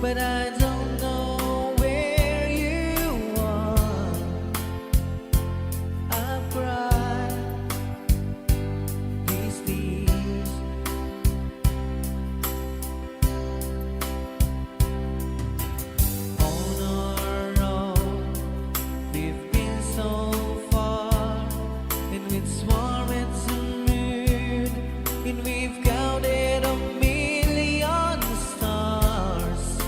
but I don't know where you are. I've cried these tears. On our own, we've been so far, and with swarm and some moon, and we've counted a million stars.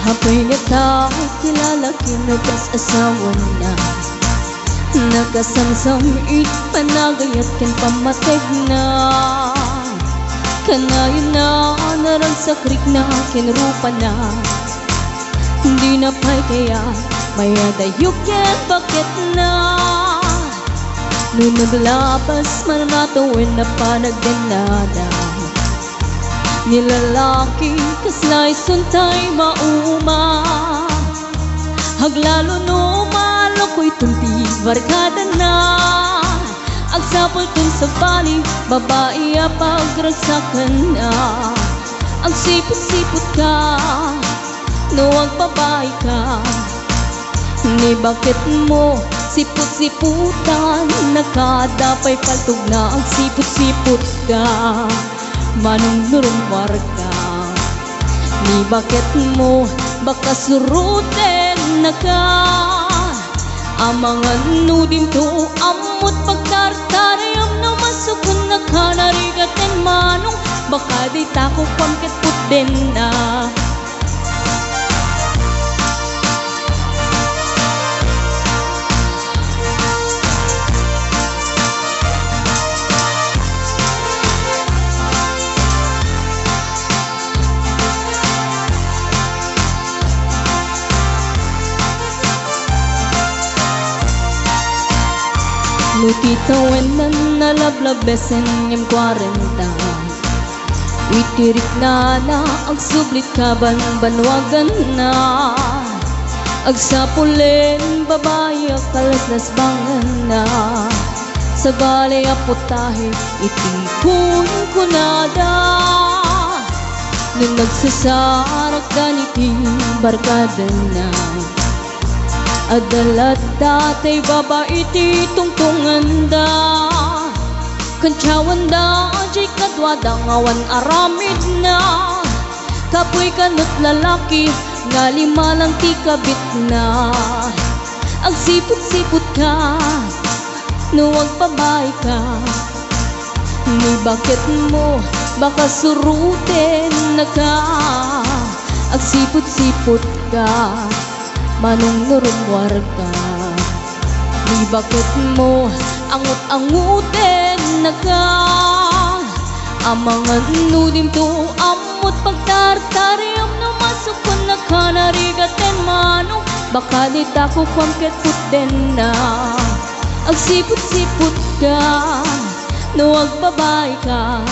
Apoy niya tao, kilala kinubas asawa na. Nagasamsam panagayat ken pamateg na. Kanayon na narang sa krik na kinrupa na. Hindi na pa'y kaya maya dayok ken bakit na. Nung naglabas man natawin na panagdanada. Nilalaki kaslay suntay mauma. Haglalo no malokoy tunti barkada na. Agsapol tun sa bali babae pagragsakan na. Ang sipot-sipot ka no ang babae ka. Ni bakit mo sipot-siputan nakadapay paltog na. Ang sipot-sipot ka manong nurumwar ka. Ni bakit mo baka suruten na ka. Amangan nudim to amot pagtartarayam na masukun na ka. Narigaten manong baka di tako pangket puten na. Nutitawen na nalablabesen ngem 40. Itirik na ang sublit kaban banwagan na. Agsapulen babae kalaslas bangan na. Sa balay aputahe itikun kunada. Nung nagsasarak ganiti barkada na. Adalat datay babae ti tungtungan da. Kantsawan da jay kadwada ngawan aramid na. Kapoy kanot lalaki nga lima lang ti kabit na. Ang sipot-sipot ka no ang babae ka. Ni bakit mo baka suruten na ka. Ang sipot-sipot ka manong nurumwar ka. Ni bakit mo angut-anguten na ka. Amangan nudim to amot pagtartarayam na masukon na ka. Narigaten manong baka di tako pangket puten na. Ang sipot-sipot ka no ang babae ka.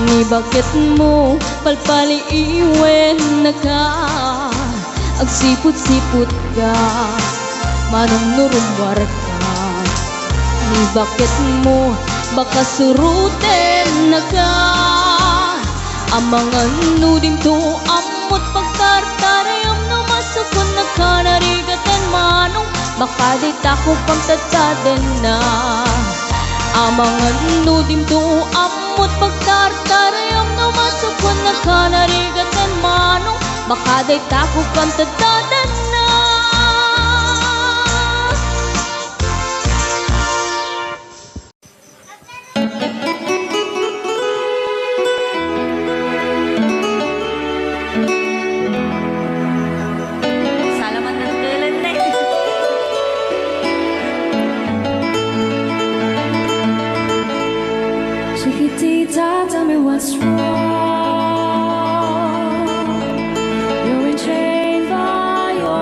Ni bakit mo palpali iwen na ka. Ang sipot-sipot ka manong nurumwar ka. Ni bakit mo baka suruten na ka. Amangan nudim to amot pagtartarayam na masukon na ka. Narigaten manong baka di tako pangtataden na. Amangan nudim to amot pagtartarayam na masukon na ka. Narigaten manong baka di tako pangtataden na. Salamat ng kailan na Chiquitita, tell me what's wrong. You're enchained by your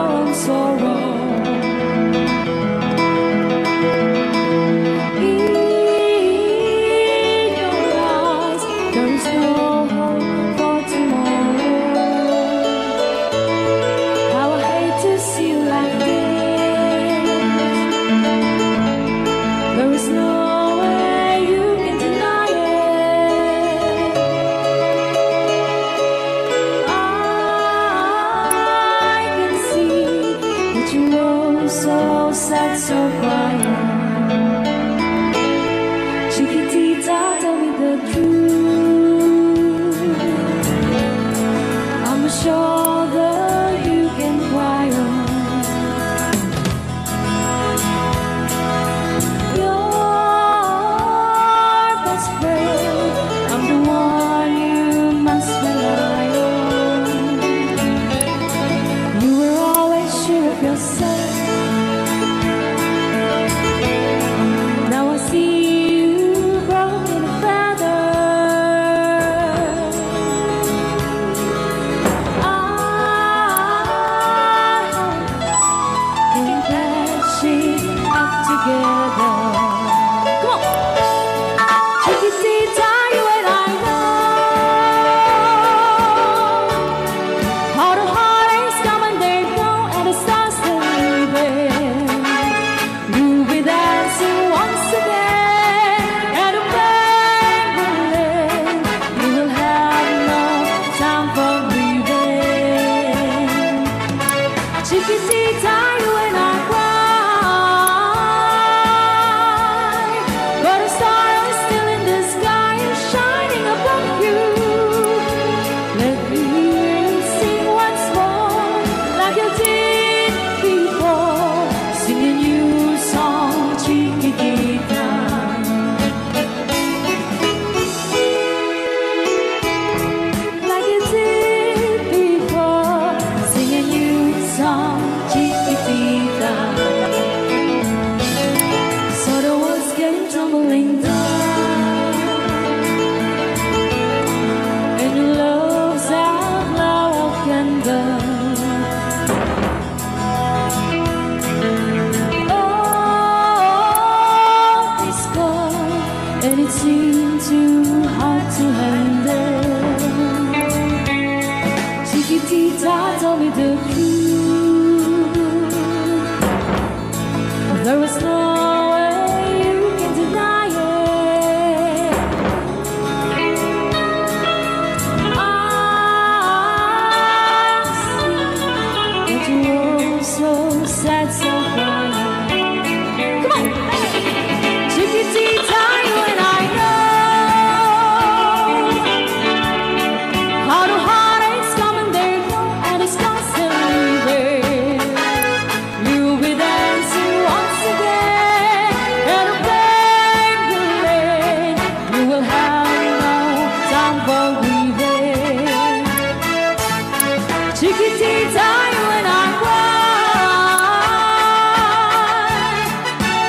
Chiquitita, you and I cry.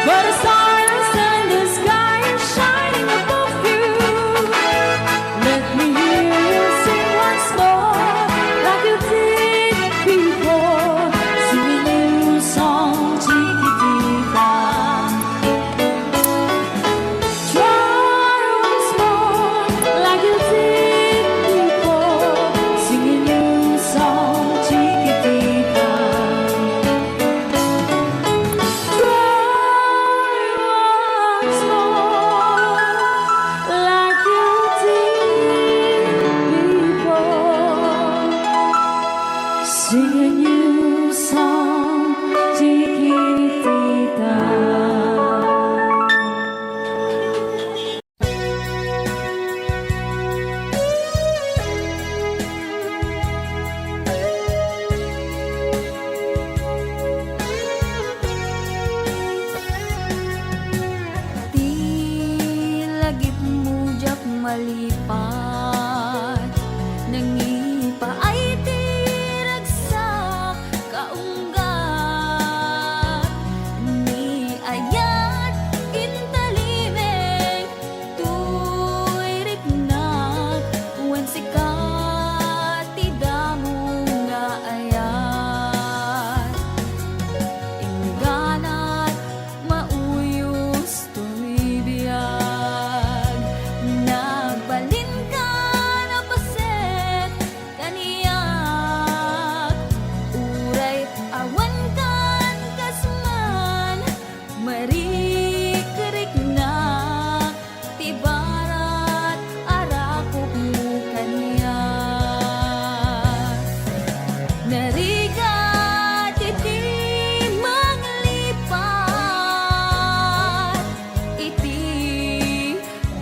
But the stars in the sky are shining above you. Let me hear you sing once more, like you did before. Sing a new song, Chiquitita. Try once more, like you did before. Sing a new song, Chiquitita. Try once more, like you did before. Sing a new song, Chiquitita. Di lagip mujak malipat, nangipa ay tiragsak kaunggat. Ni ayat intalimeng tuy riknak, wen sikat tidamo nga ayat. Ingganat mauyos tuy biyag, nagbalin ka na paset kaniyak. Uray awan kan kasman, marikerik na tibarat arakop mo kaniyak. Narigat iti maglipat, iti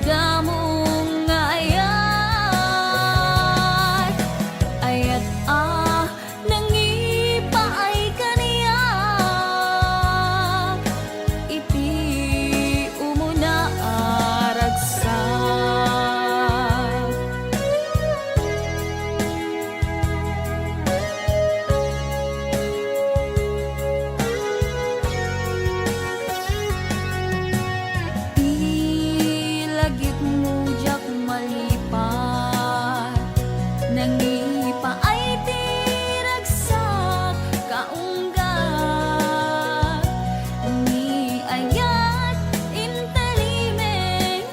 damong ayat. Ayat nangipa ay kaniyak, iti umuna aragsak. Ilagip mujak malipat, nangipa ay tiragsak kaunggat. Ni ayat intalimeng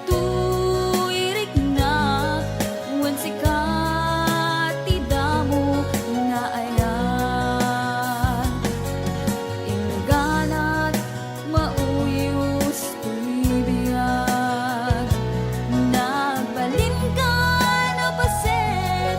tuy riknak, wen sikat tidamo nga ayat. Ingganat mauyos tuy biyag, nagbalin ka na paset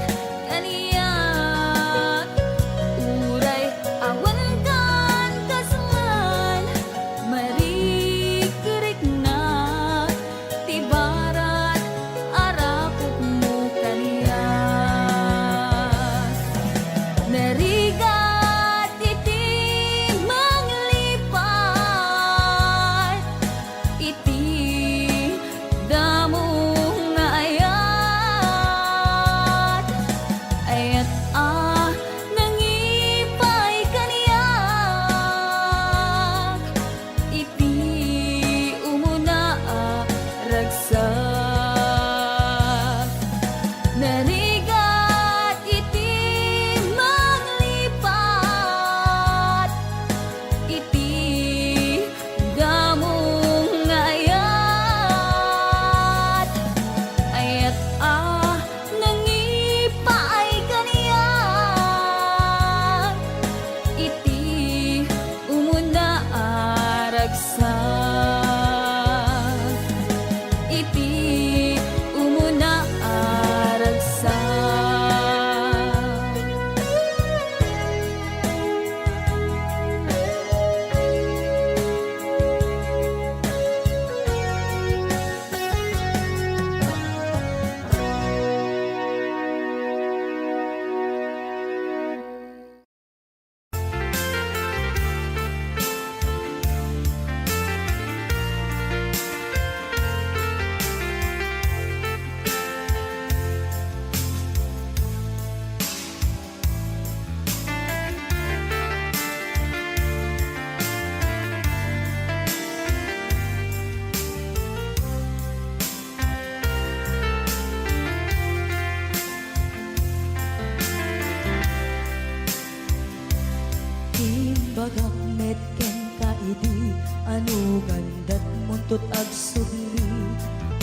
Gagakmet ken kaidi anu gandat muntut ag sugli.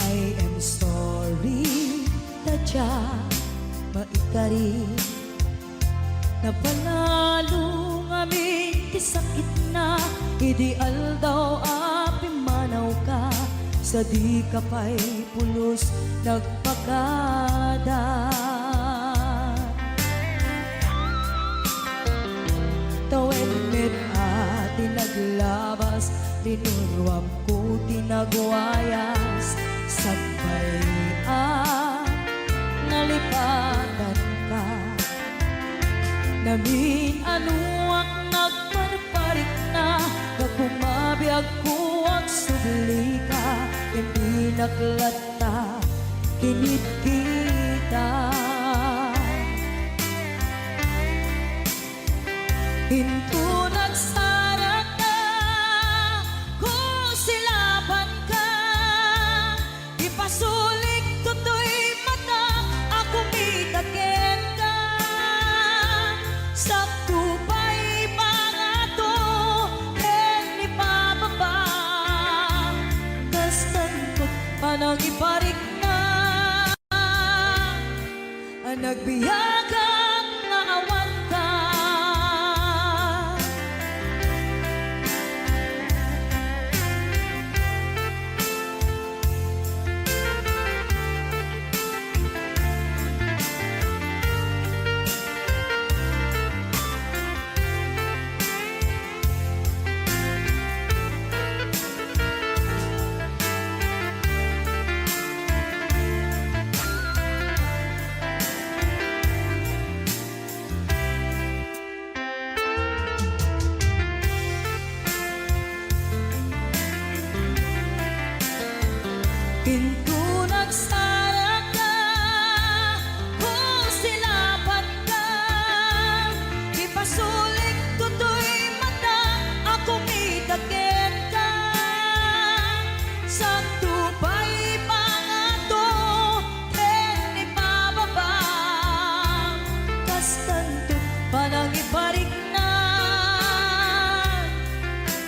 I am sorry tadya maikari napanalo ngamin ti sakit na ideal daw api manaw ka sa di ka pa'y pulos nagpakada. Tawid mit ati naglabas tinuruam ko tinagwayas sabay nalipatan ka namin anuak nagparparik na nagkumabiyag ko ang subli ka hindi naklata kinit kita. Hinto nagsara ka, kung silaban ka, ipasulik tutoy mata, ako mitakin ka. Sakto pa'y pangato, ken ipababa, kastan ko panang iparik na, ang nagbiyagang naawan ka. Pinto nagsara ka, kung silaban ka, ipasulik tutoy mata, ako mitakin ka. Sakto pa'y pangato, ken ipababa, kastanto panang iparik na,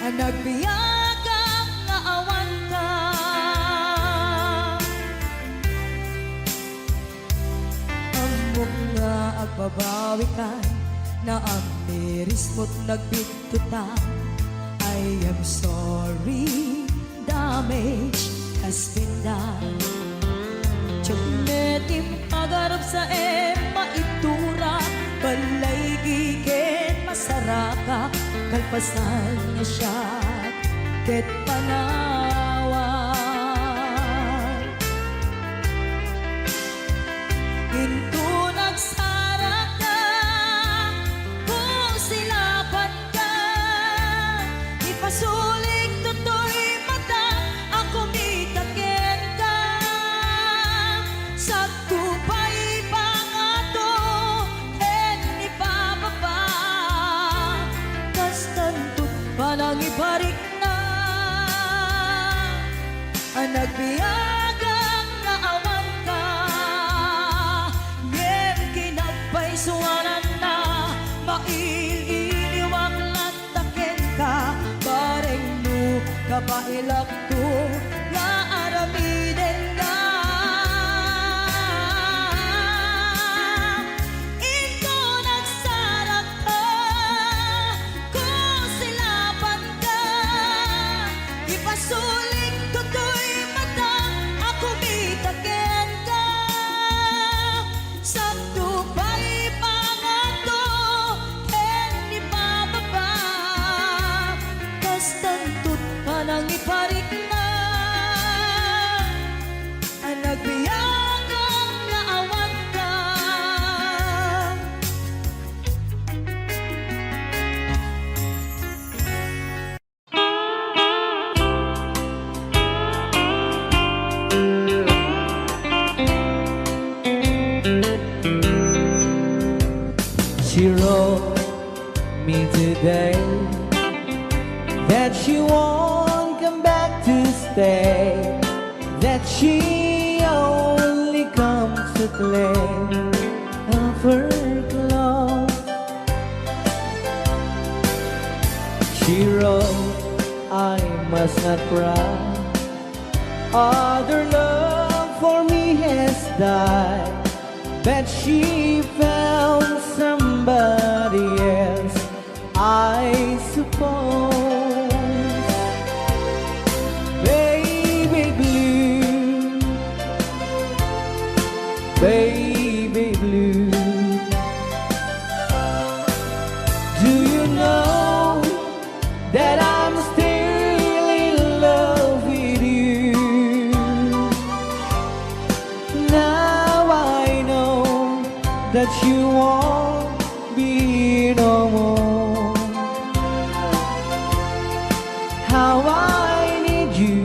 ang nagbiyagang naawan ka. Nga agbabawi ka na ang miris mo't nagbigtutan. I am sorry, damage has been done. Tiyagnetim pagarap sa maitura, balay gigit masaraka, kalpasan niya siya, ket panawan. Hinto nagsara ka, kung silaban ka, ipasulik tutoy mata, ako mitakin ka. Sakto pa'y pangato, ken ipababa, kastanto panang iparik na, ang nagbiyagang naawan ka. Suwanan na maililiwag lataken ka, bareng no kapailak to nga aramiden ka. Ito nagsarap ka, kung silaban ka, ipasulik tutoy mata, ako mitakin ka. Sakto pa'y pangato, ken ipababa, kastanto't panang iparik na, ang nagbiyagang naawan ka. She wrote me today that she won't come back to stay, that she only comes to claim of her clothes. She wrote, I must not cry. Other love for me has died, but she found somebody else, I suppose. Baby blue, baby blue, do you know that I'm still in love with you? Now I know that you won't be no more. How I need you,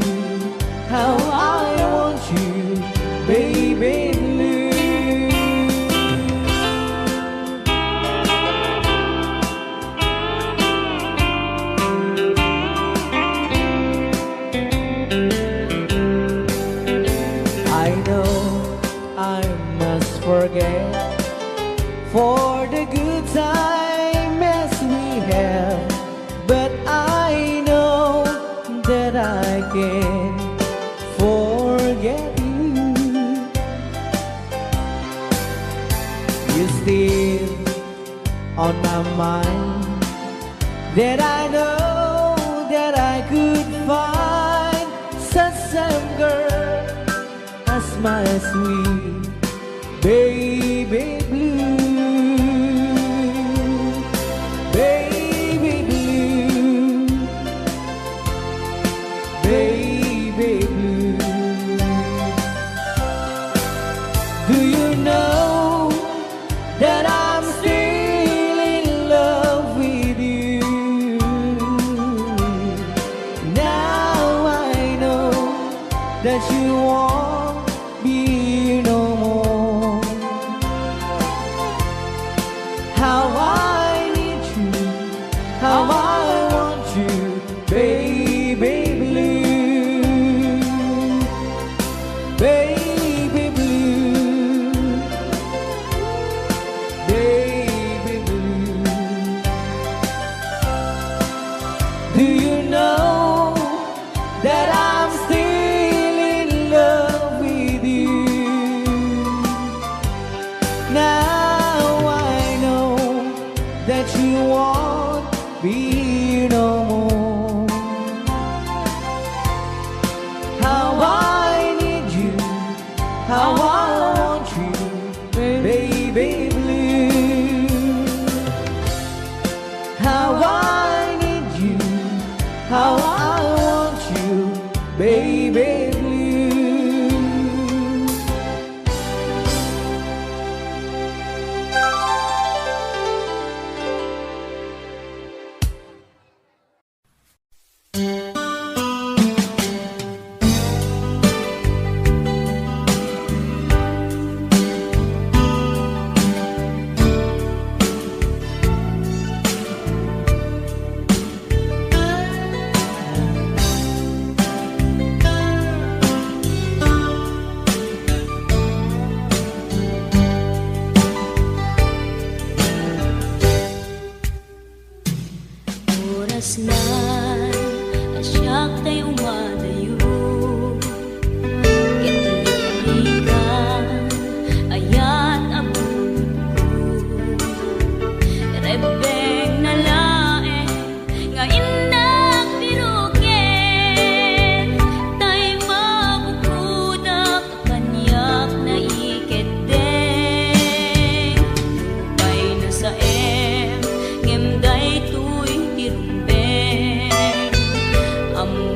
how I want you, baby blue. I know I must forget for the good times we have, but I know that I can't forget you. You're still on my mind, that I know that I could find such a girl as my sweet baby blue. Baby blue, baby blue, do you know that I'm still in love with you? Now I know that you won't be no more. How I need you, how I want you, baby blue, baby blue, baby blue. Do you know that I'm still in love with you? Now I know that you won't be no more. How I need you, how I want you, baby blue. How I need you, how I want you, baby blue. Oras na asyak tayo umadayo, kitalikan ayat abun ko, rebeng na lae nga indak biruken, tay mabukudak kanyak na iketeng, lupay na sa ngemday tuy tirumbeng, amu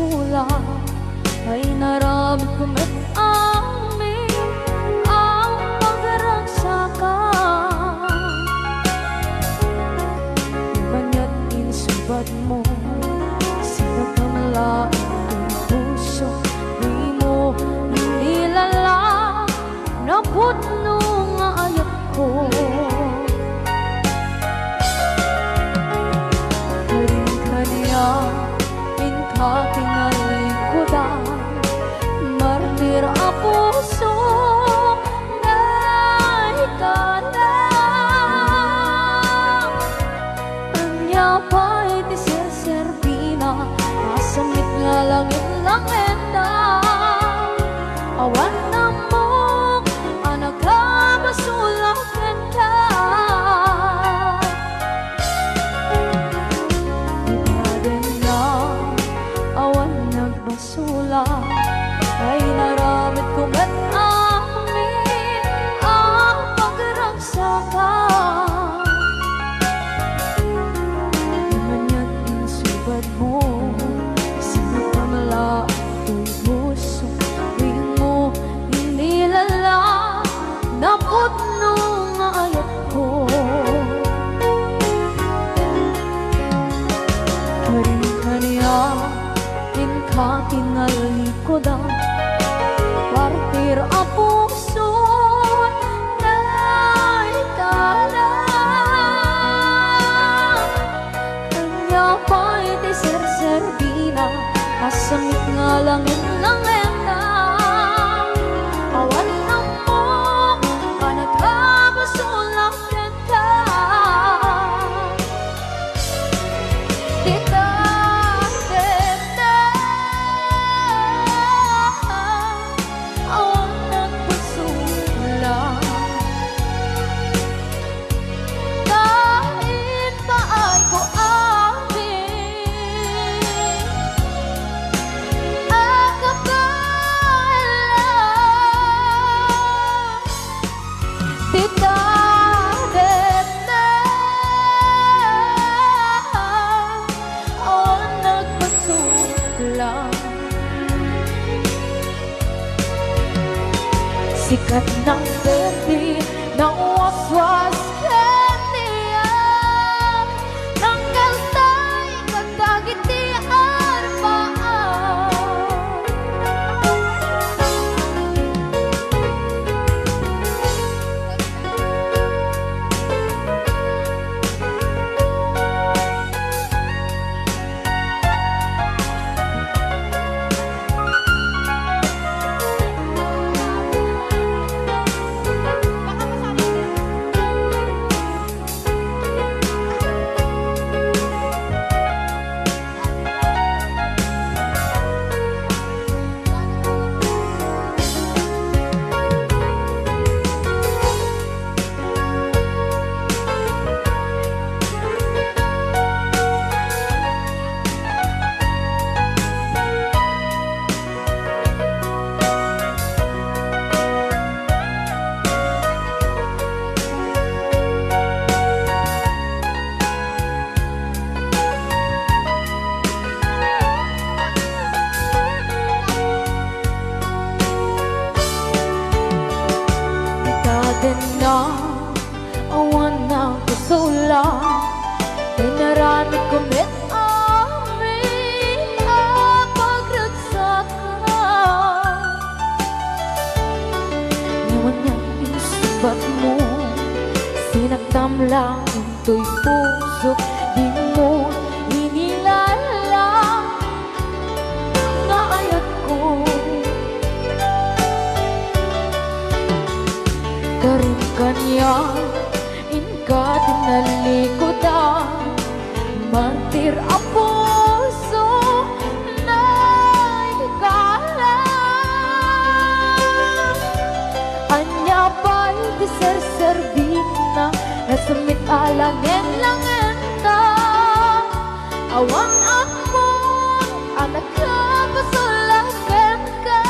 nagpasulang ay naramit ko met amin ang pagragsakan. Manya't insubat mo, sinagkamala ang puso, di mo nilala na putno nga ayat ko. Karin-kanya tinalikudan, martir a puso na ikalang. Anya pa'y di serservina, masamit nga langit lang endang. Awan na mo, anak ka masulak ka. Basula ay naramit ko met amin ang pagragsakan. Di manya't insubad mo, sinagkamala ako'y puso, di mo inilala na putno nga ayat ko. Karin-kanya tinalikudan, partir a puso na ikalang. Kanya pa'y di serservina, masamit nga langit lang endang. Awan na mo, panagkabasulak ka. Sikat ng berdi ng waswas kaniya, tanggal tay kagagitian paan. Na awan na kusula, inaramit ko met amin ang pagragsakan. Ngayon niya insubat mo, sinagtam lang into'y puso, di mo inilala nga ayat ko. Karin-kanya inka tinalikudan, martir a puso na ikalang. Anya pa'y di serservina, nasamit alangin lang endang. Awang ako, anak ka pasulakan ka.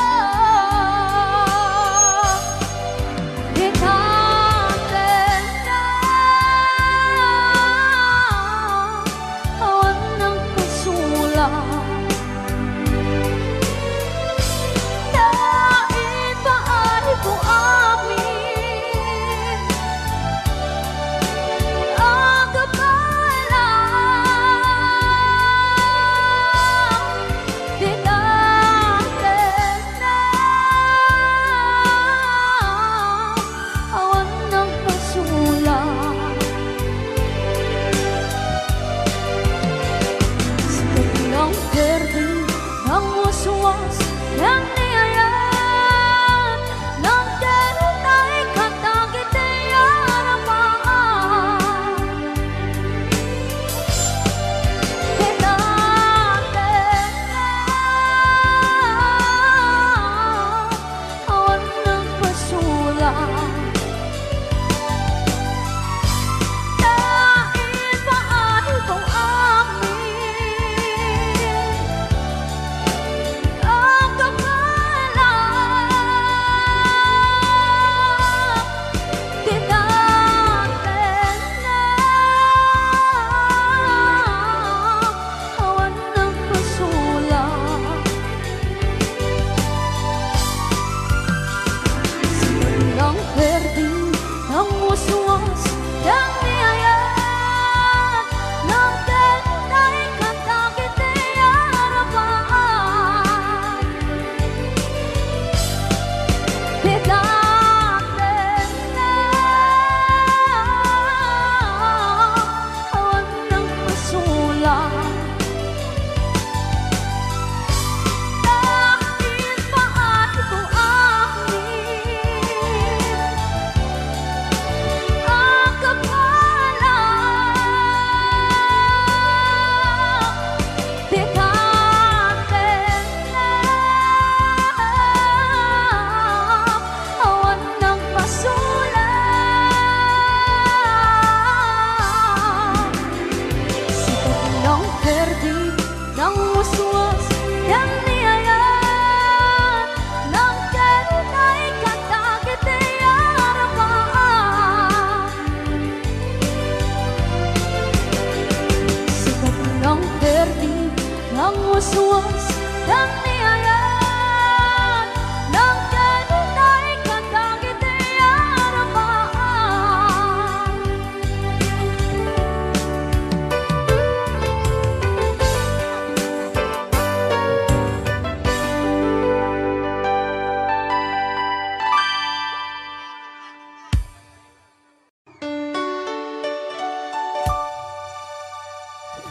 Panguswas ng niyayan ng kanunay katangitiyarapaan.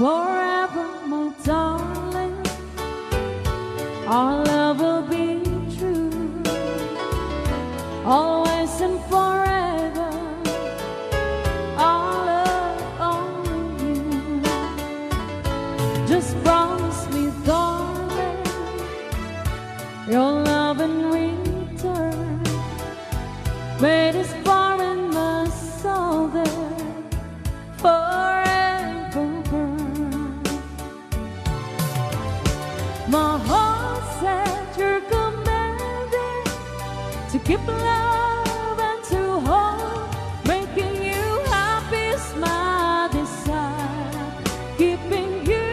Forever, my darling, our love will be true. Always and forever, our love only you. Just promise me, darling, your love in return. Made us far in my soul there forever. My heart said you're commanded to keep love and to hold, making you happy is my desire. Keeping you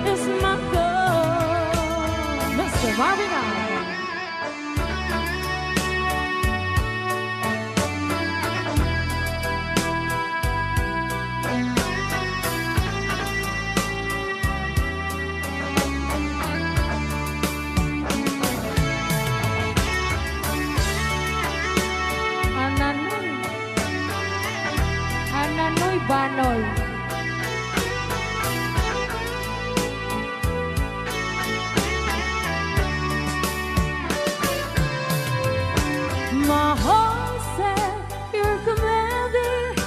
is my goal. Mr. Marvin Allen. Ananoy Banoy. My heart said you're commanded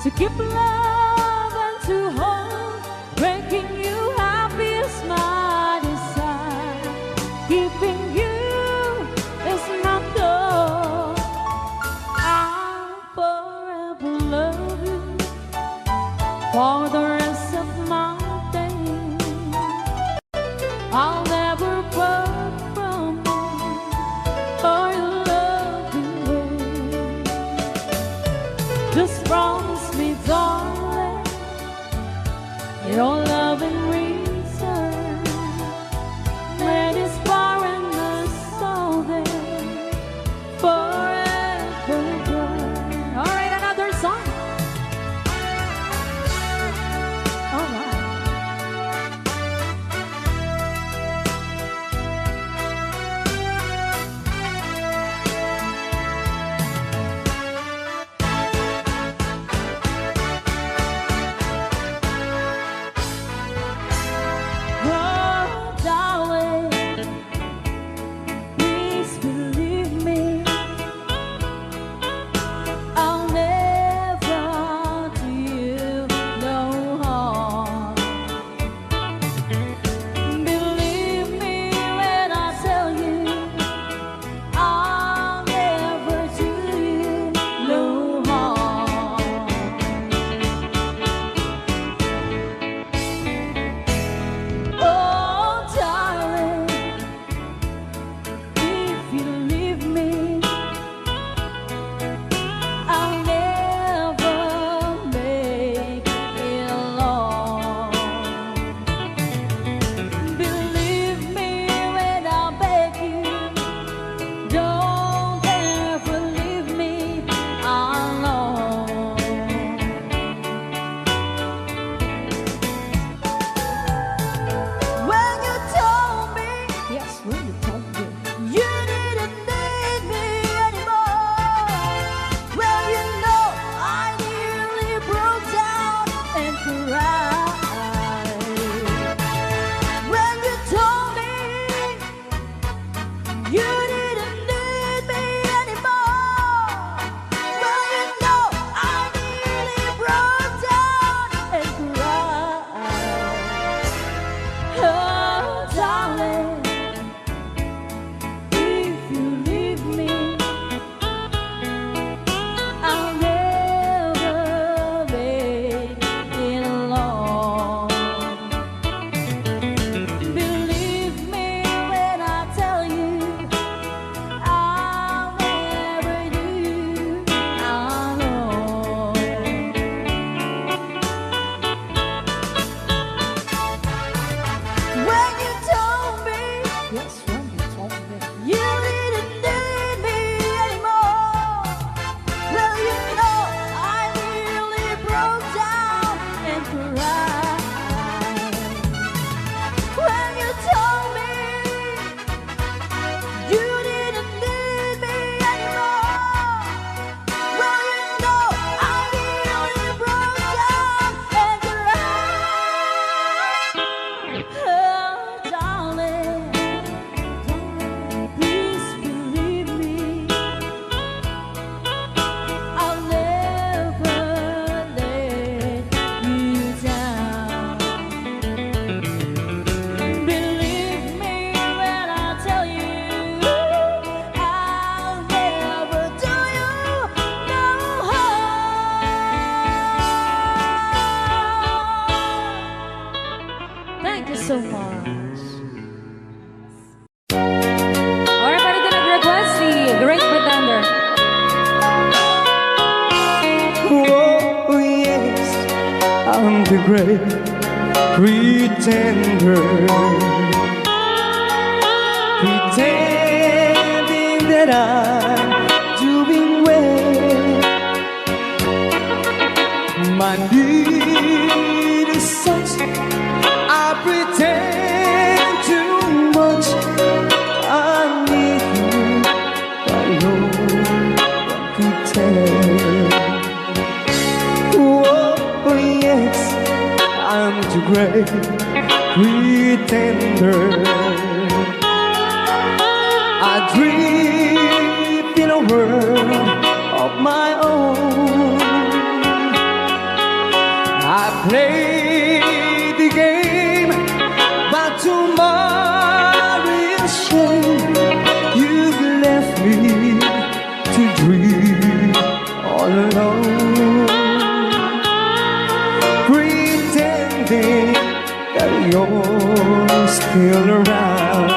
to keep love and to hold, making you happy is my desire. Keeping you is my goal. I'll forever love you for the rest of my days. I'll never part from you or your loving way. Just promise me, darling, your love in return. Made us far in the soul there forever. All right, another song. All right. When you told me you didn't need me anymore, well, you know I'm the only broken and oh, darling, please believe me, I'll never let you down. Believe me when I tell you, I'll never do you no harm. Thank you so much. Alright, para din nag-request si Great Pretender. Oh, yes, I'm the great pretender. Pretending that I'm doing well. My need is such, I pretend too much. I need you, but no one could tell. Oh, yes, I'm the great pretender. I dream in a world of my own. I play the game, but tomorrow is shame. You've left me to dream all alone, pretending that you're still around.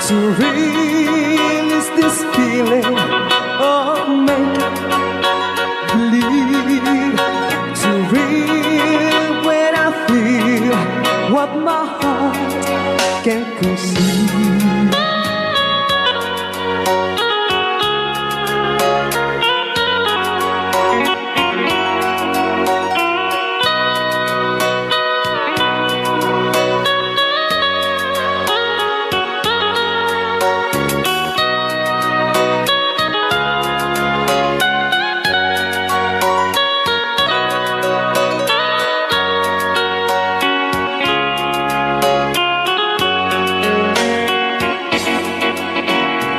To release this feeling of make-believe, to real when I feel what my heart can conceive.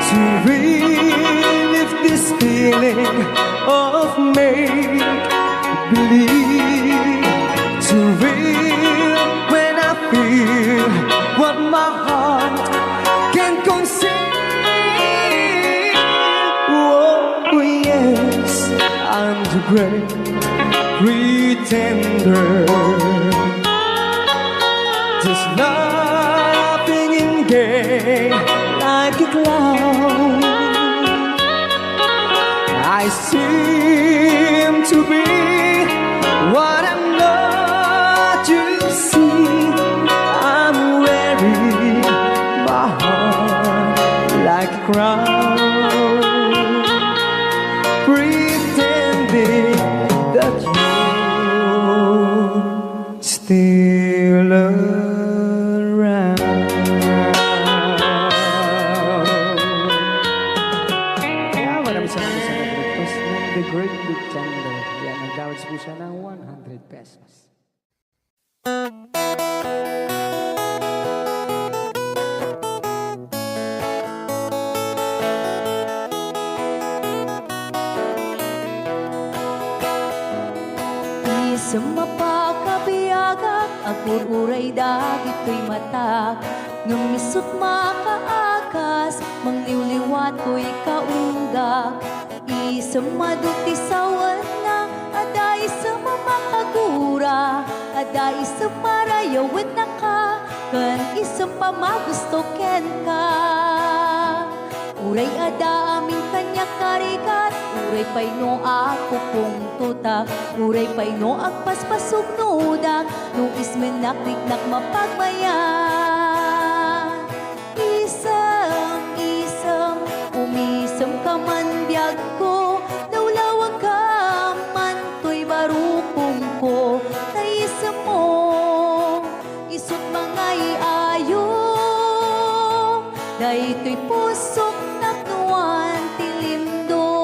To relive this feeling of make-believe, to real when I feel what my heart can conceive. Oh, yes, I'm the great pretender. Just laughing in gay like a clown. I seem to be what I'm not. You see, I'm wearing my heart like a crown, pretending that you're still around. Kaya maraming salamat sa nag-request ng The Great Pretender. Yan, nag-downloads po siya ng 100 pesos. Sa mapakabiyagak, agur-uray dagit ko'y matak. Ngam misut makaakas, mangliwliwat ko'y kaunggak. Isang maduti sawan na, aday sa mamakagura. Aday sa marayawit na ka, kan isang pamagusto ken ka. Uray ada aming kanya karigat, uray pay no ako kung tutak, uray pay no agpaspasog nudak, no ismenakliknak mapagmayan. Isang, umisam ka man biyag ko, nawlawag ka man to'y barukong pusok napnuan tilimdo.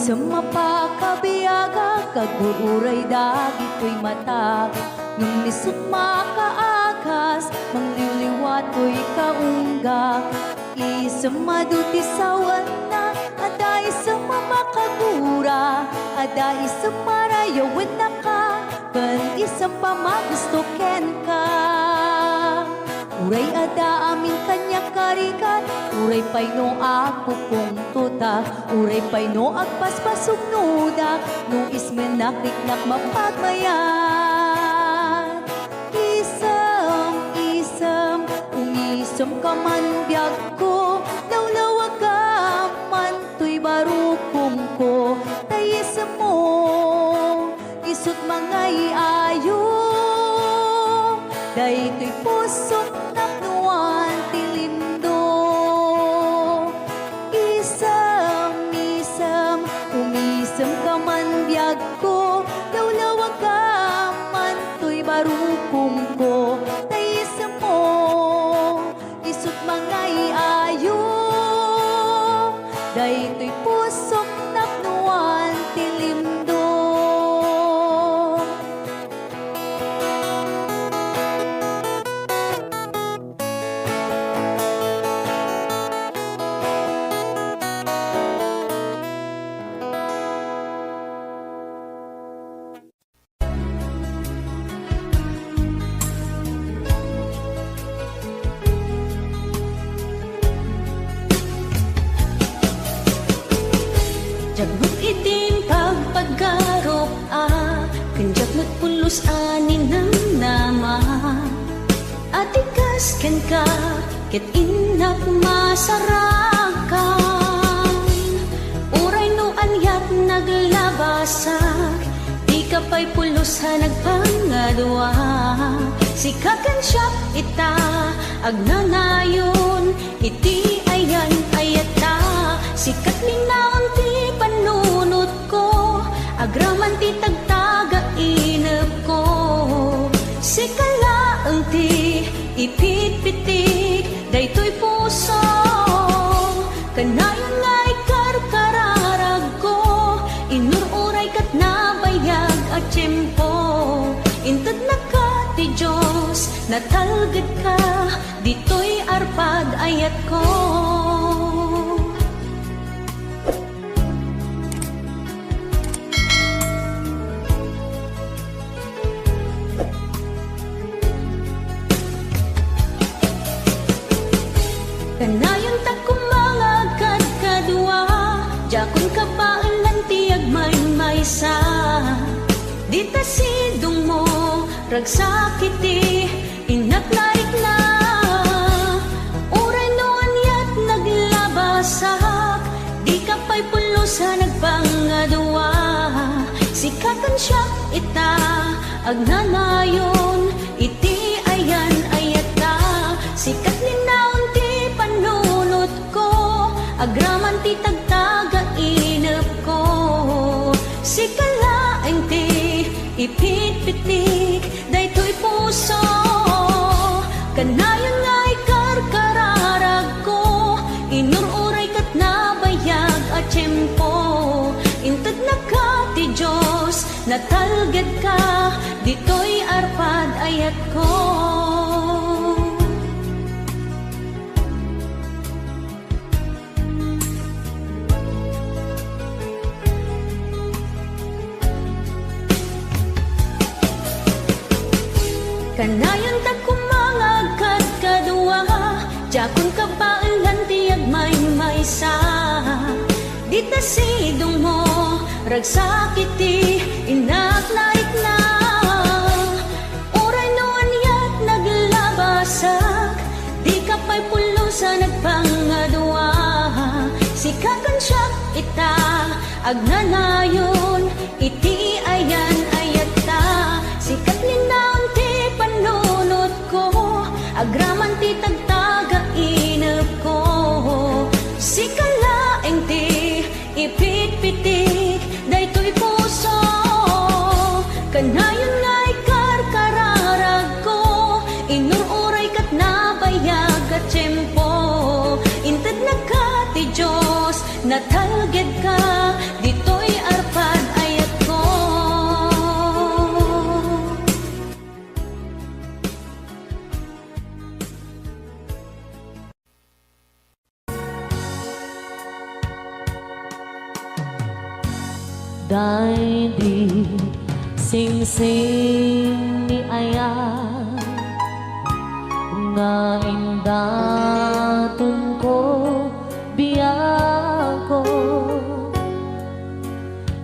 Sa mapakabiyaga, kagururay dagito'y mata. Nung lisod makaakas, mangliliwato'y kaunggak. Isang maduti sawan na, ada isang mamakagura, ada isang marayawan na ka, kan isang pamagusto ken ka. Uray ada amin kanya karikat, uray pay no ako kong tuta, uray pay no agpaspasog nuda, no ismenakiknak mapagmayan. Isam, ungisam ka man biyag ko, lawlawag ka man to'y barukong ko, tayisam mo, isut mga iayo, dayto'y pusok napnuan tilimdo. Isam, umisam ka man biyag ko, lawlawag ka man to'y barukong ko, tayisam mo, isut mga iayo, dayto'y pusok napnuan tilimdo. Jagbut itim pagpaggarop kanjak magpulos anin ng nama. Atikas ken ka, ket inak masarakan. Uray no anyat naglabasak, di ka pa'y pulos ha nagpangadwa. Sikakan siya ita, agnanayon, iti ayan ayata. Sikat minaon ti panunot ko, agraman ti tagtaga inep ko. Sikalaang ti ipitpitik, daytoy puso, kanayon nga'y karkararag ko. Inururay kat nabayag at tiyempo, intad na ka ti Diyos, natalgad ka, dito'y arpad ayat ko. Kanayon ta kumangagad kadua, jakon ka paalan tiyag maysa. Dita sidong mo, ragsakiti, inaknarik na. Uray no anyat naglabasak, di ka pa'y pulos ha nagpangadwa. Sikakan siya ita, agnanayon, iti ayan ayata. Sikat ninaon ti panunot ko, agraman ti tagtaga inep ko. Sikalaeng ti ipitpitik, daytoy puso, kanayon nga'y karkararag ko. Inururay kat nabayag at tiyempo, intad na ka ti Diyos, natalgad ka, dito'y arpad ayat ko. Kanayon ta kumangagad kadua, jakon ka paalan tiyag maysa. Dita sidong mo, ragsakiti, inaknarik na. Uray no anyat naglabasak, di ka pa'y pulos ha nagpangadwa. Sikakan siya ita, agnanayon, iti natalgid ka, dito'y arpan ayat ko. Dahil di sing-sing ni Aya nga indatun ko biyago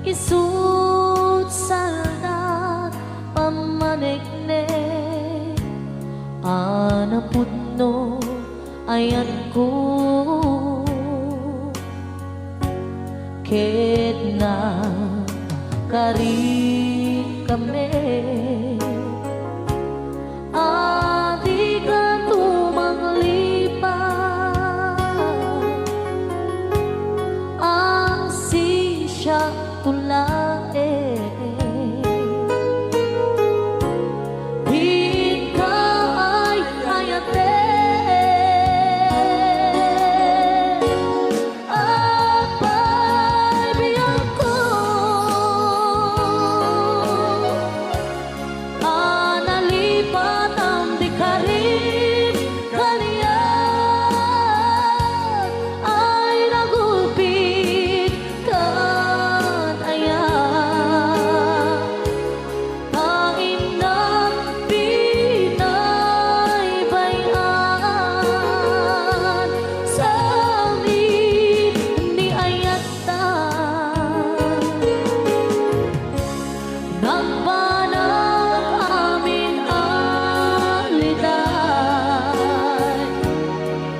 isut salda pamanikne anaputno ayan ko ket na kari kami adi ka tumanglipat ang sisya tulae di ka ay hayate apay biyang ko analipat ang di karin kaliyan ay nagulpit kan ayan kain ng pinaybayan sa amin ni ayatan nagbanang amin aliday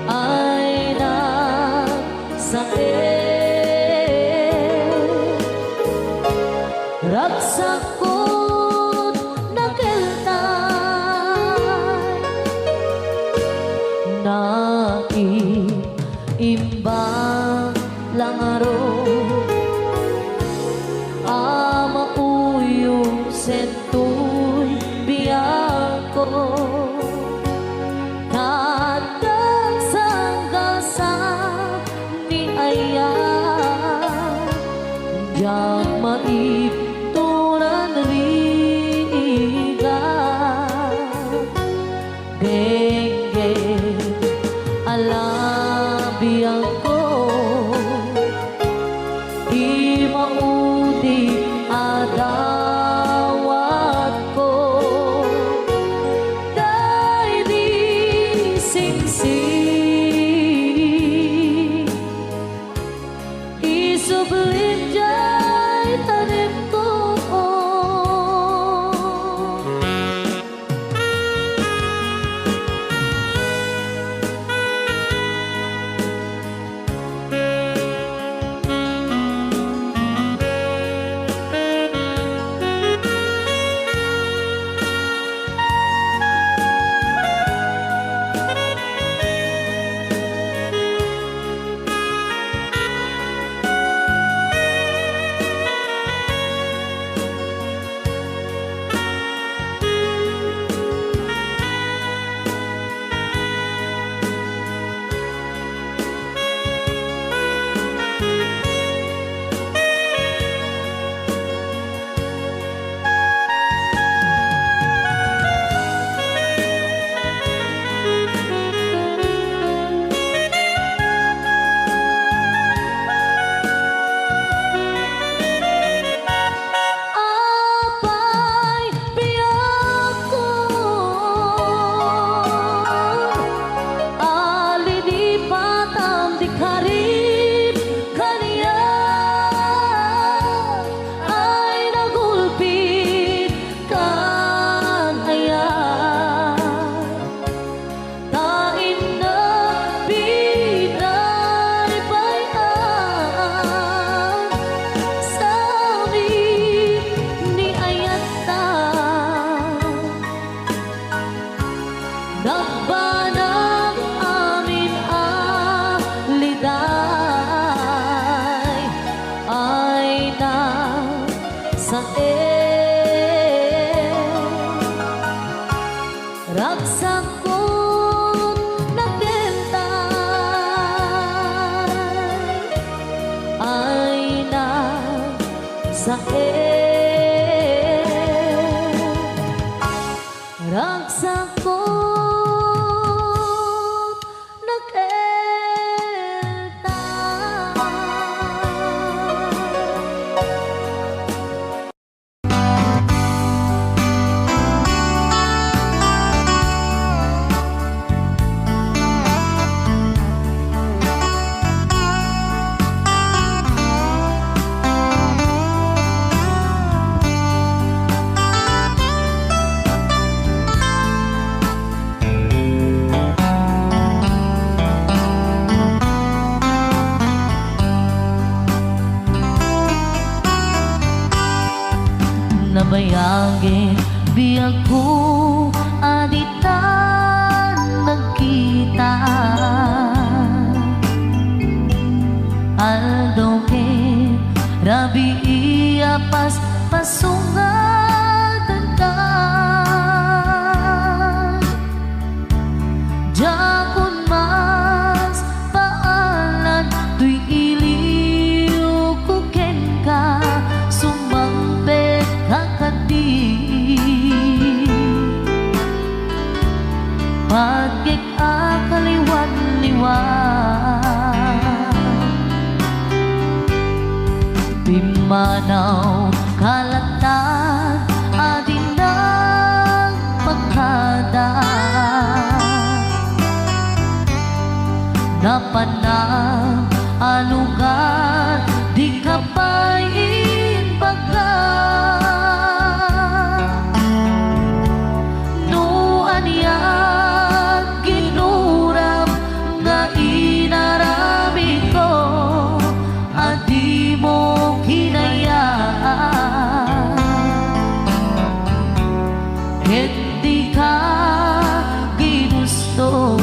ay nagsakit ragsakot nakeltay naiimbang langaro ama uyong sentoy biyako tatag sanggasa ni Aya yang maipturan riga denge alabiyang ko di maudi adawat ko dahil di singsing isublim jay tanim ko apay biyako alilipat ang di karin kaliyan ay nagulpit kan ayan tain na pinaybayan sa amin ni ayatan nagbanang amin alida sa ragsak ko nakelta. Nabayagin biyag ko aditan nagkita aldo ke rabi iya pas pasungatan ka jakun mas paalan tuy iliw ko ken ka sumangpet kakadi pagkik akaliwan-liwan pimanaw kalatag adin ng pagkada napanang alugar di kapain baga nuan yan ginuram nga inarami ko adi mo hinayaan hindi ka ginusto.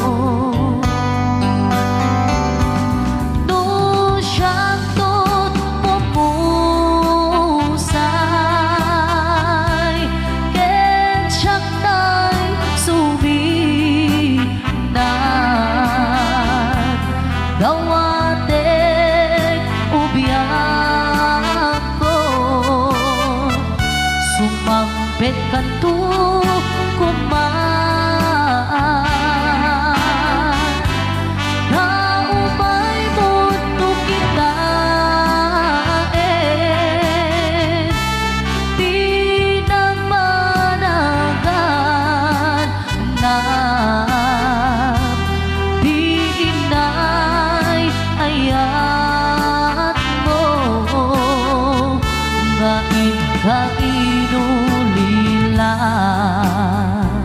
Gawatek ubiyak ko sumampet kanto kumaan na umay mundo kita di na managan na ayat mo nga ikainulilan.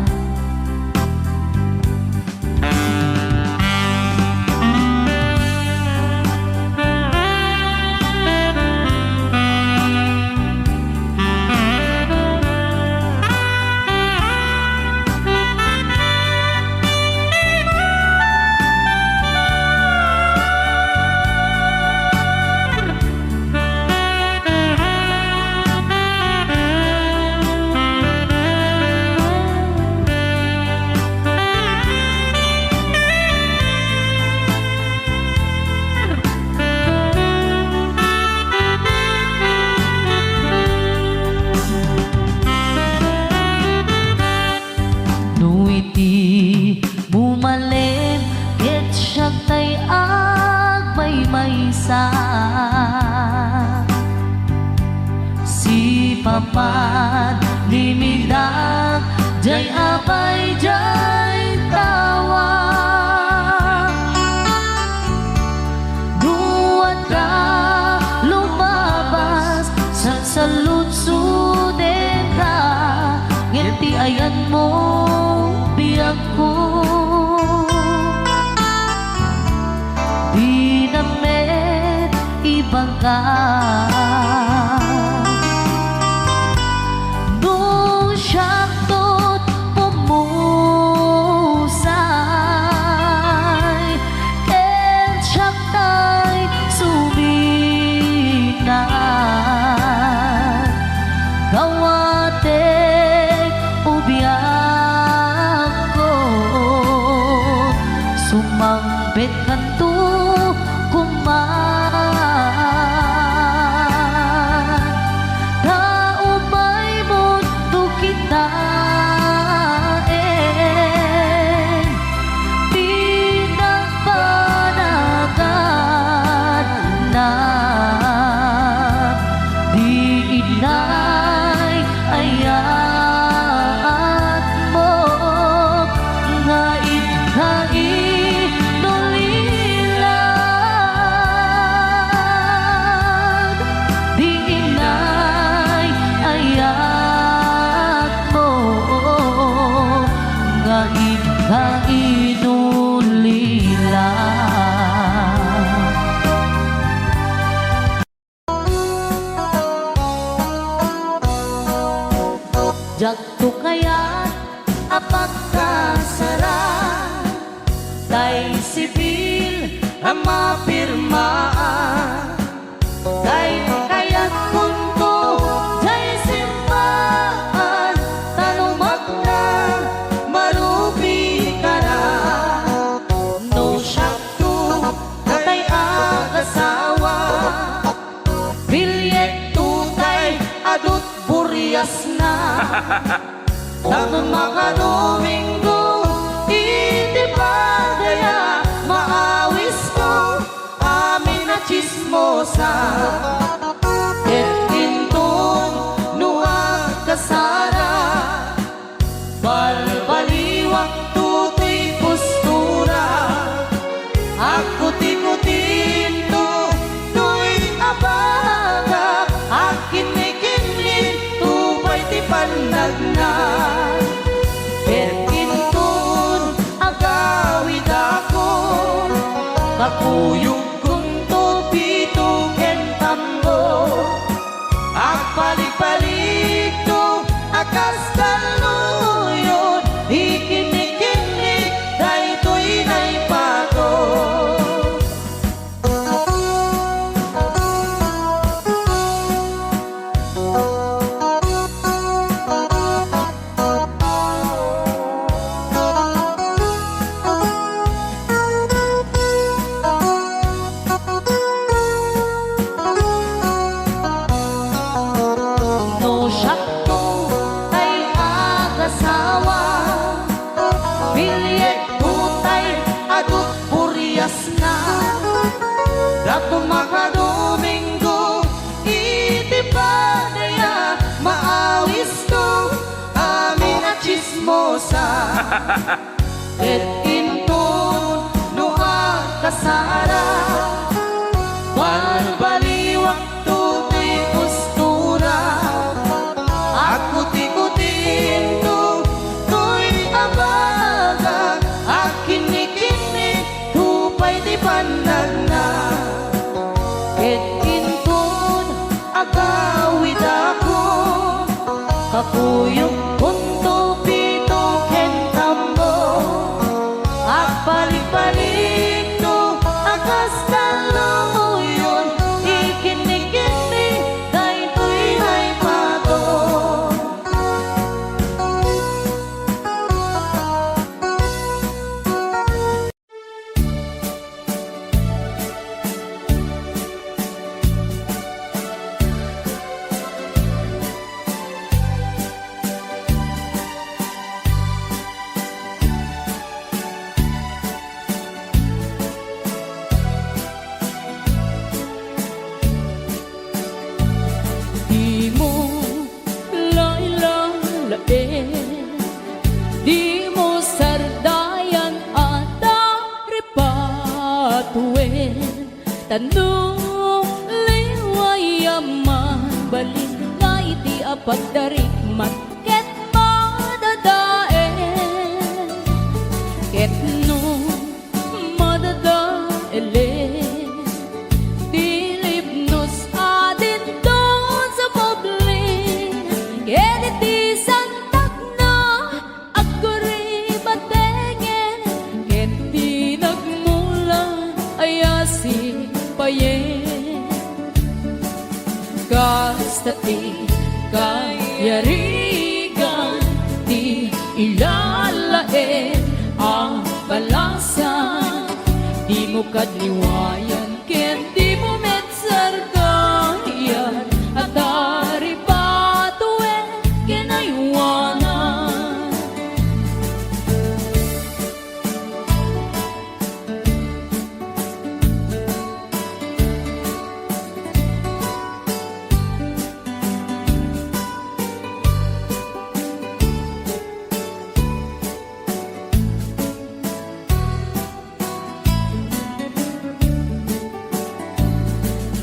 Nuiti bumalin ket siya tay agmay-maysa si papan limidak jay abay jay tawa duwan ka lumabas sa saludsuden ka ngiti ayan mo biyag ko di namet ibang ka nung siyaktot pumusay ken siyaktay suminan gawatek ubiyak ko sumampet kanto kumaan Jagto kaya't apagkasara tay sibil ang mapirmaan tay kaya't kunto tay simbahan tanumak na marubi ka na no syakto tay agasawa bilyet tutay adut buryas na tanong makadominggo iti padaya maawis ko amin na chismosa et intun nuag kasara balbaliwak tutoy postura ako tikutin to tuy abagap akin ni kinlin tupay ti pandagna et intun agawid ako kakuyog kong tupito ken tambo agpalik-palik to akas kaluyon ikinikinig daytoy naipato no syakto tay agasawa bilyet tutay adut buryas na dato makadominggo iti padaya maawis ko amin na chismosa et intun nuag kasara balbaliwak tutoy postura ako tikutin to tuy abaga akin ni kini tupay di pandagna et intun agawid ako kakuyog kunto pito ken tambo agpalik-palik to akas kaluyon ikinikini daytoy naipato Di mo lailalain, di mo sardayan at ripatuin. Tanong liwayaman, balik na iti apagdarikmat, ket madadaen. Ket no madadaelen, dilipnos adin doon sa publin. Ket iti santak na agkuri batengen, ket di nagmula ayasi payen. Kasta ti kayarigan, ti ilalaen ang balasan. Di mo kadliwayan, ken di mo metsargayan, at dari patuen kinaywanan.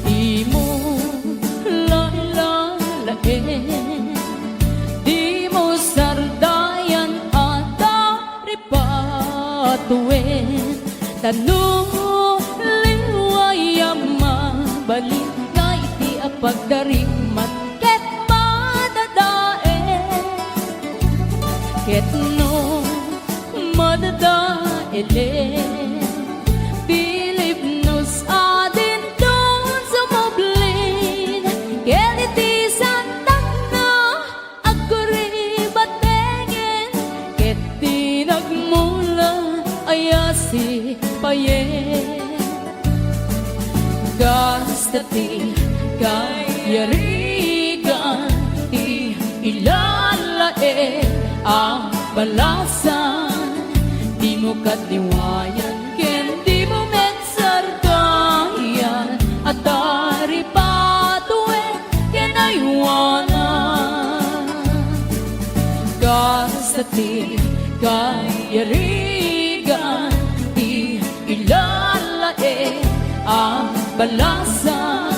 Di mo lailalain, di mo sardayan at dari patuen. Tanong liwayaman, balik na iti apagdarikmat, ket madadaen. Ket no madadaelen Bilib nos adin don sa moblin Ket iti santak na aguri batengen Ket di nagmula ayasi payen Gastati kayarigan ti ilalae ang balasan Di mo katliwayan ken di mo metsardayan At dari patuen ken aywanan Gastati kayarigan ti ilalae ang balasan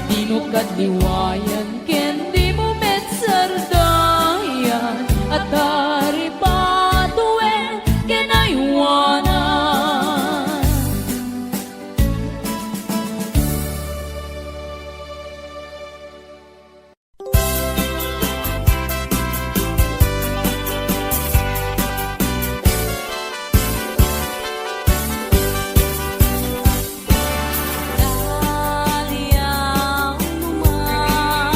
Di mo katliwayan ken di mo metsardayan At dari patuen ken aywanan Daliang naman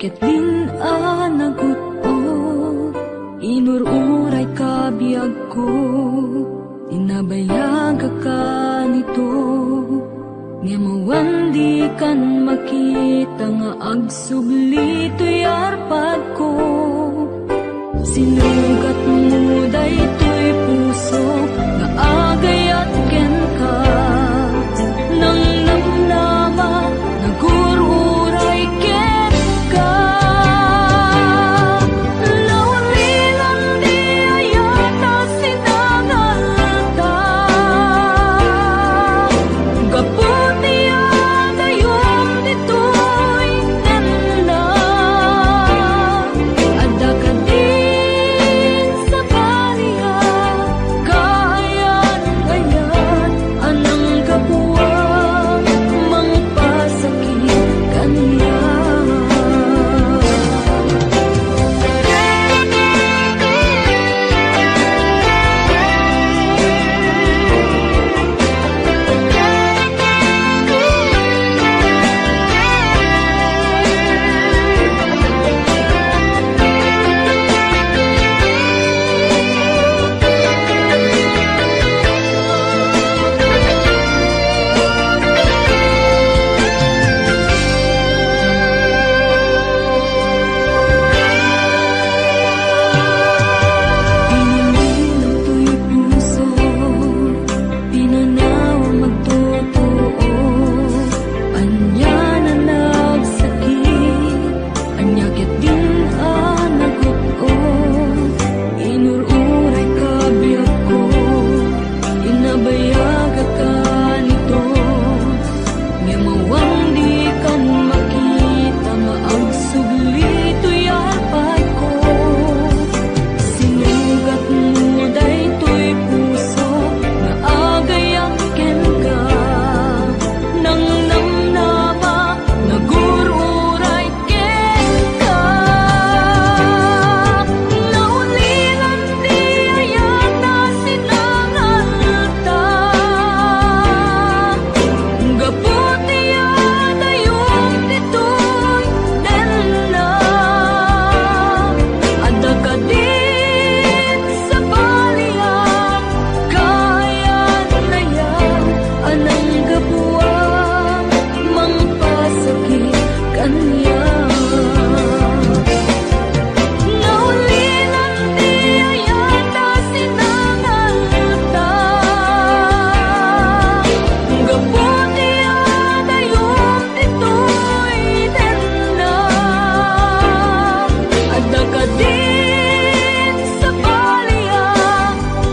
ketlin anaguto, inururay kabiyag ko, tinabayag ka nito, nga mawandi kan makita nga agsubli to'y arpad ko. Sinugat mo daytoy puso nga agayat ken ka, nang namnama nagururay ken ka. Lawalilan di ayata sinangalta, gaputi adayom ditoy nanda, adda ka din sa baliya, kayan-kayan anang kapuwang mangpasakit kaniya. Pinililaw to'y puso, pinanaw magtotoo, anya na nagsakit, anya ket din anaguto, inururay kabiyag ko, inabayag ka nito, nga mawandi kan makita maagsubli to'y arpad ko. Sinugat mo daytoy puso nga agayang ken ka, nang namnama nagururay ken ka. Naulilan di ayata sinangalta, gaputi adayom ditoy nanda, adda ka din sa baliya, kayan-kayan anang kapuwang mangpasakit kaniya. Naulilan di ayata sinangalta, gaputi adayom ditoy nanda, adda ka din sa baliya,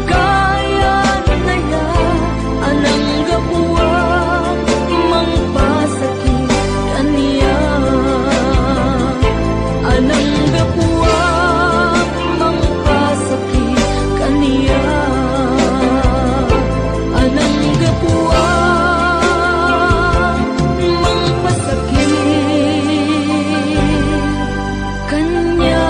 kayan-kayan anang kapuwang mangpasakit kaniya. Anang kapuwang mangpasakit kaniya, anang kapuwang mangpasakit kaniya.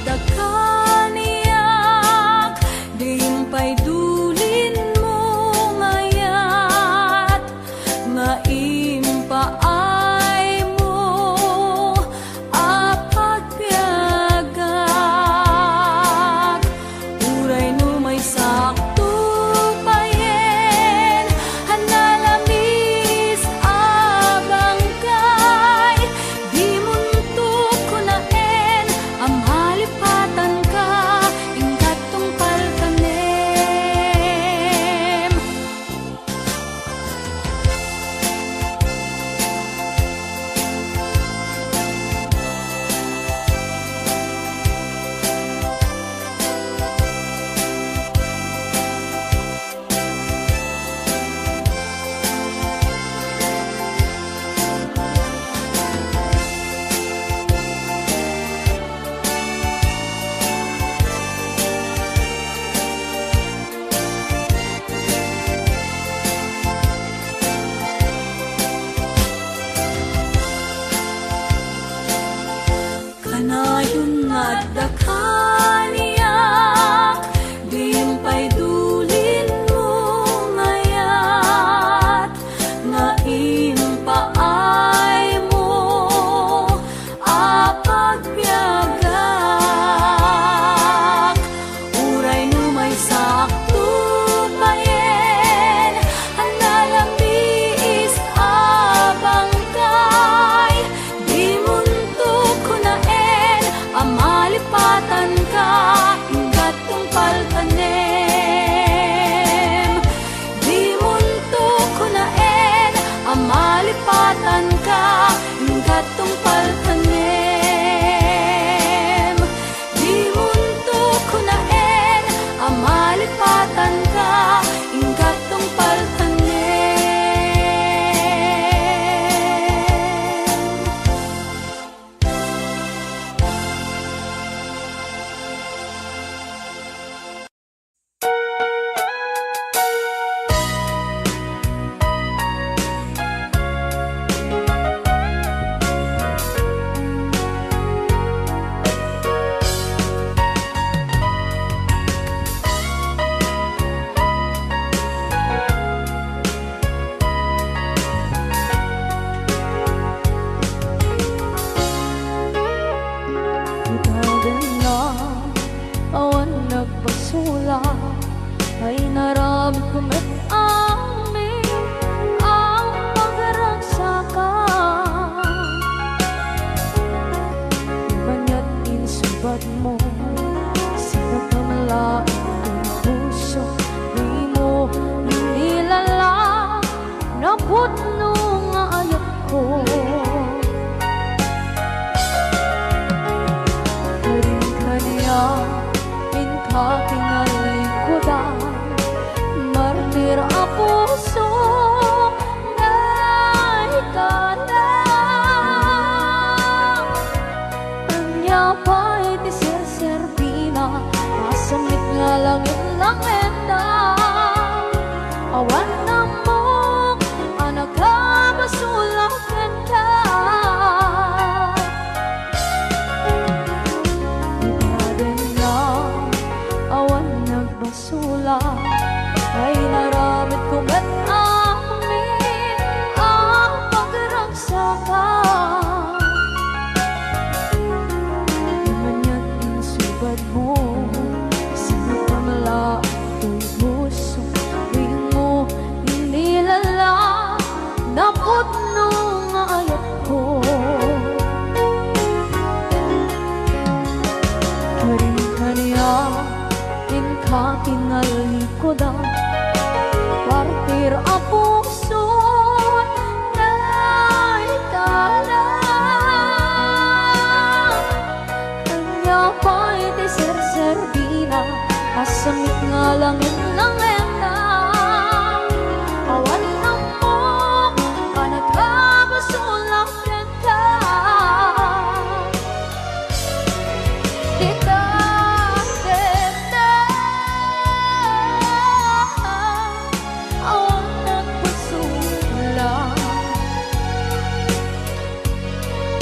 dakaniyak, diimpay dulin mo ngayat, nga impaay mo apagpiagak. Uray no may sakto payen, hanalamis abang kay, di muntok ko naen, amhalipatan ka, ingkat tungpal kanem. Kanayon nga dakaniyak, diimpay dulin mo ngayat, nga impaay mo apagpiagak. Uray no may sakto payen, hanalamis abang kay, di muntok ko naen, amalipatan ka, ingkat tungpal kanem. Di muntok ko naen, amalipatan ka, ingkat tungpal kanem. Di muntok ko naen, amalipatan ka, ingkat tungpal kanem. Itagan na awan nagpasula, ay naramit ko met amin ang pagragsakan. Banya't insubat mo sa pagkamalain ng puso, di mo inilala na putno nga ayat ko. Inka kinalikudan, martir a puso na ikalang. Anya pa'y ti serserpina, masamit nga langit langeta. Awan na mo, anak ka basulakan ka. Awan nagbasula, ay naramit ko ba't amin ang pagragsakan. Manya't insubad mo sa pamalaking puso, di mo inilala na putno nga ayat ko. Karing-kaniya inka kinalikudan, partir a puso na ikalang. Kanya pa'y ti serserbina, asamit nga langit langeta. Awan na mo, anak ka basulakan ka.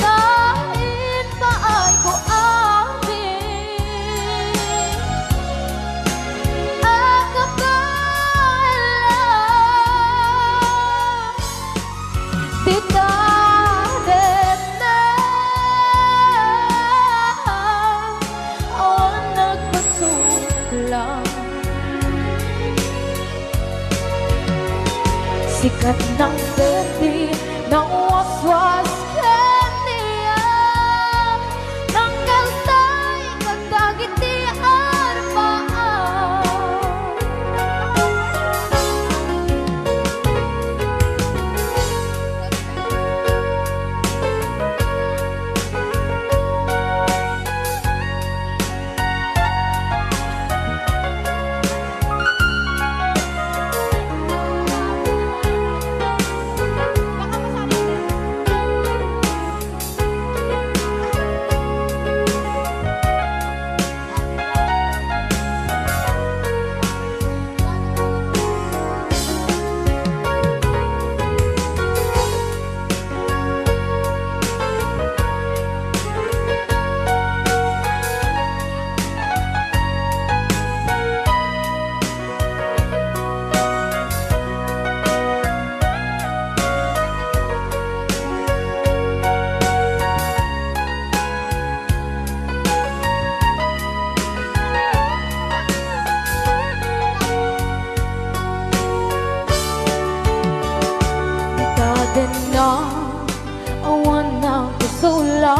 Kahit pa ay ko amin Sikat ng berde ng waswas kaniya ng kaltay kagdagit di arbaan. Na awan ng kusula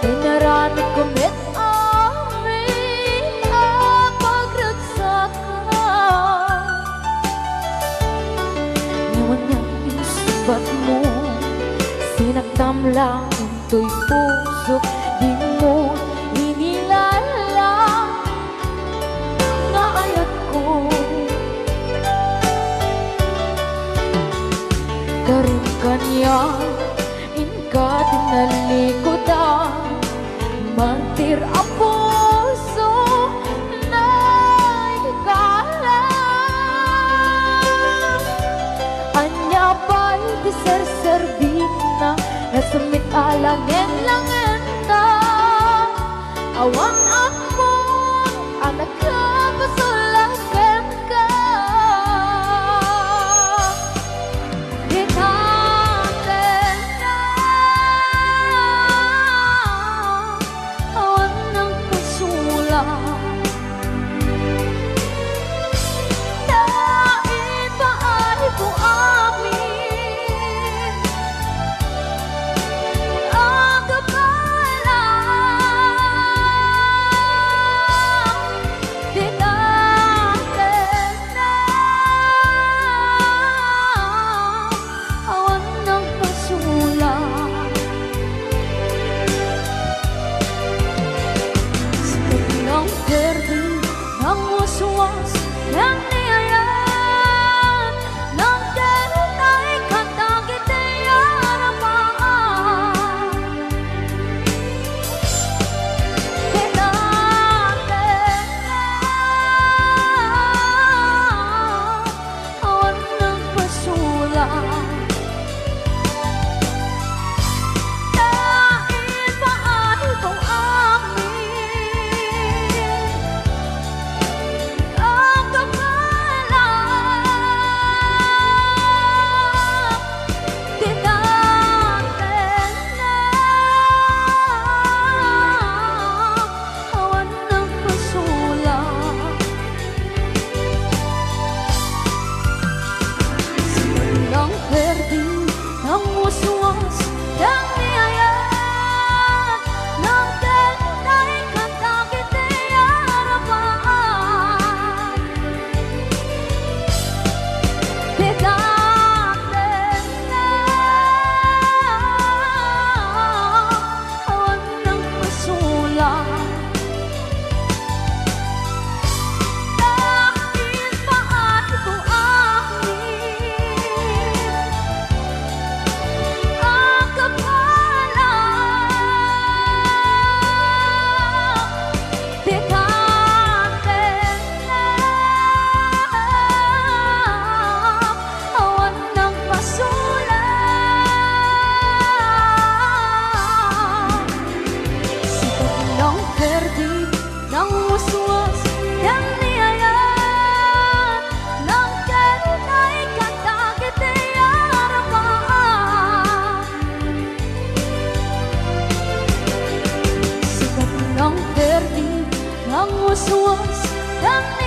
Dinarami kumit amin ang pagragsakan. Ngayon niyang isubat mo Sinagdam lang into'y puso Di mo inilala na ayat ko Karin kanya inka tinalikodan mantir ang puso na ikalang anya ba'y di serservin na nasumit alangin langin na awan akong anak ka pasulagan ka. Ang waswas ng